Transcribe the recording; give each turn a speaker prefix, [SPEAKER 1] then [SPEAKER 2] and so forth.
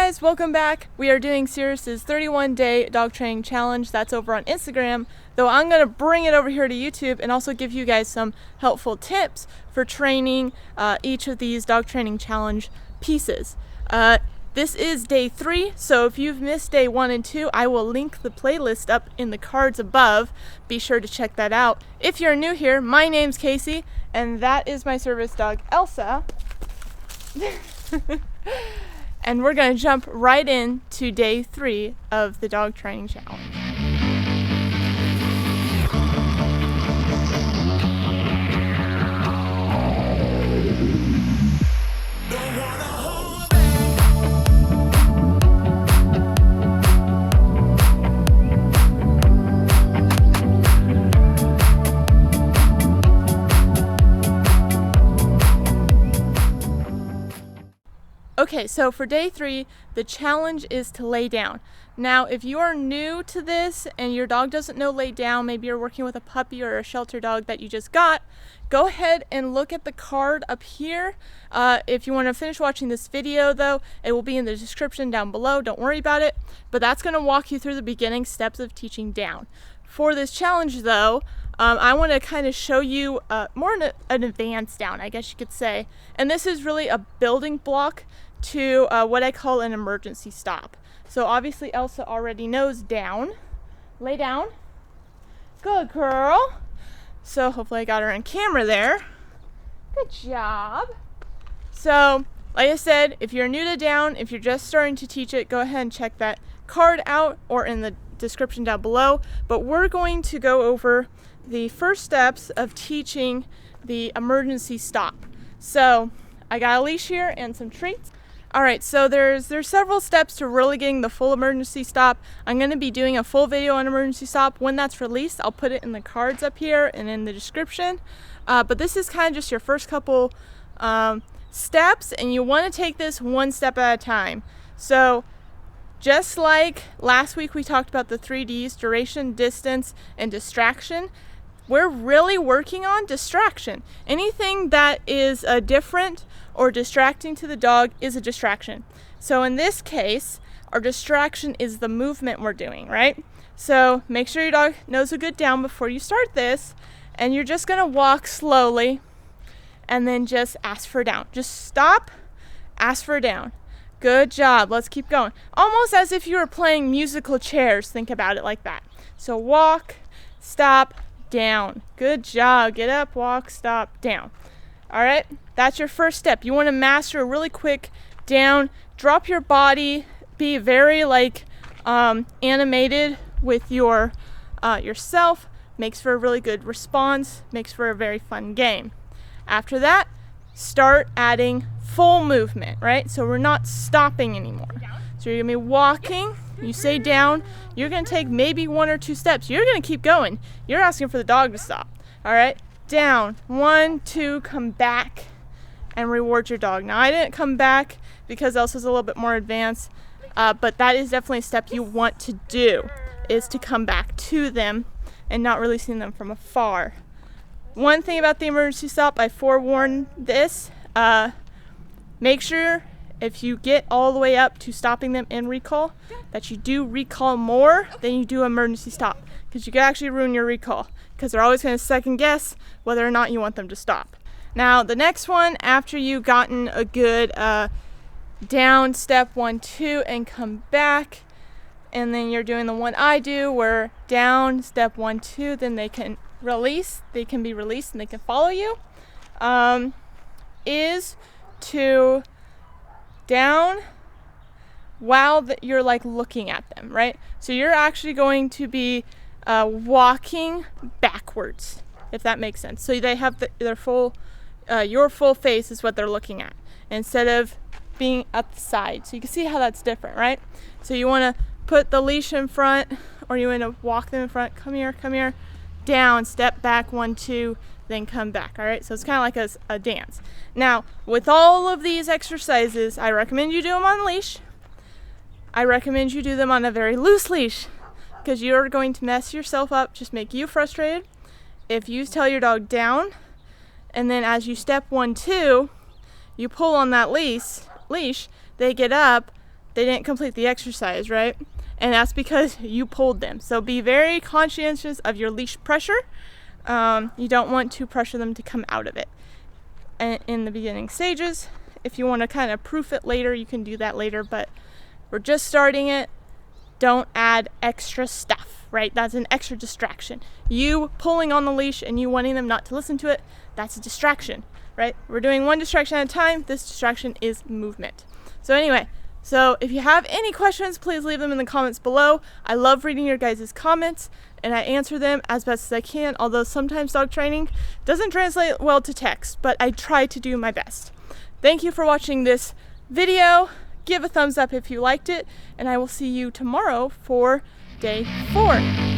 [SPEAKER 1] guys, welcome back. We are doing Sirius's 31-day dog training challenge. That's over on Instagram, though I'm going to bring it over here to YouTube and also give you guys some helpful tips for training each of these dog training challenge pieces. This is day 3, so if you've missed day 1 and 2, I will link the playlist up in the cards above. Be sure to check that out. If you're new here, my name's Casey, and that is my service dog, Elsa. And we're going to jump right into day 3 of the dog training challenge. Okay, so for day 3, the challenge is to lay down. Now, if you are new to this and your dog doesn't know lay down, maybe you're working with a puppy or a shelter dog that you just got, go ahead and look at the card up here. If you want to finish watching this video, though, it will be in the description down below. Don't worry about it. But that's going to walk you through the beginning steps of teaching down. For this challenge, though, I want to kind of show you more an advanced down, I guess you could say. And this is really a building block to what I call an emergency stop. So obviously Elsa already knows down. Lay down. Good girl. So hopefully I got her on camera there. Good job. So like I said, if you're new to down, if you're just starting to teach it, go ahead and check that card out or in the description down below. But we're going to go over the first steps of teaching the emergency stop. So I got a leash here and some treats. Alright, so there's several steps to really getting the full emergency stop. I'm going to be doing a full video on emergency stop. When that's released, I'll put it in the cards up here and in the description. But this is kind of just your first couple steps, and you want to take this one step at a time. So just like last week we talked about the 3 Ds, duration, distance, and distraction, we're really working on distraction. Anything that is different or distracting to the dog is a distraction. So in this case, our distraction is the movement we're doing, right? So make sure your dog knows a good down before you start this, and you're just gonna walk slowly and then just ask for a down. Just stop, ask for a down. Good job, let's keep going. Almost as if you were playing musical chairs, think about it like that. So walk, stop, down. Good job, get up, walk, stop, down. All right, that's your first step. You want to master a really quick down. Drop your body. Be very animated with your yourself. Makes for a really good response. Makes for a very fun game. After that, start adding full movement. Right, so we're not stopping anymore. So you're gonna be walking. You say down. You're gonna take maybe 1 or 2 steps. You're gonna keep going. You're asking for the dog to stop. All right. Down, 1, 2, come back and reward your dog. Now I didn't come back because Elsa's a little bit more advanced, but that is definitely a step you want to do, is to come back to them and not releasing them from afar. One thing about the emergency stop, I forewarn this, make sure if you get all the way up to stopping them in recall, that you do recall more than you do emergency stop, because you could actually ruin your recall, because they're always going to second guess whether or not you want them to stop. Now the next one, after you've gotten a good down, step 1, 2, and come back, and then you're doing the one I do where down, step 1, 2, then they can release, they can be released and they can follow you, is to down while you're looking at them, right? So you're actually going to be walking backwards, if that makes sense. So they have their full, your full face is what they're looking at, instead of being at the side. So you can see how that's different, right? So you want to put the leash in front, or you want to walk them in front. Come here, down, step back, 1, 2, then come back. All right, so it's kind of like a dance. Now with all of these exercises, I recommend you do them on a leash. I recommend you do them on a very loose leash, because you're going to mess yourself up, just make you frustrated. If you tell your dog down, and then as you step 1, 2, you pull on that leash, they get up, they didn't complete the exercise, right? And that's because you pulled them. So be very conscientious of your leash pressure. You don't want to pressure them to come out of it. And in the beginning stages, if you want to kind of proof it later, you can do that later, but we're just starting it. Don't add extra stuff, right? That's an extra distraction. You pulling on the leash and you wanting them not to listen to it, that's a distraction, right? We're doing one distraction at a time. This distraction is movement. So anyway, so if you have any questions, please leave them in the comments below. I love reading your guys' comments and I answer them as best as I can, although sometimes dog training doesn't translate well to text, but I try to do my best. Thank you for watching this video. Give a thumbs up if you liked it, and I will see you tomorrow for day 4.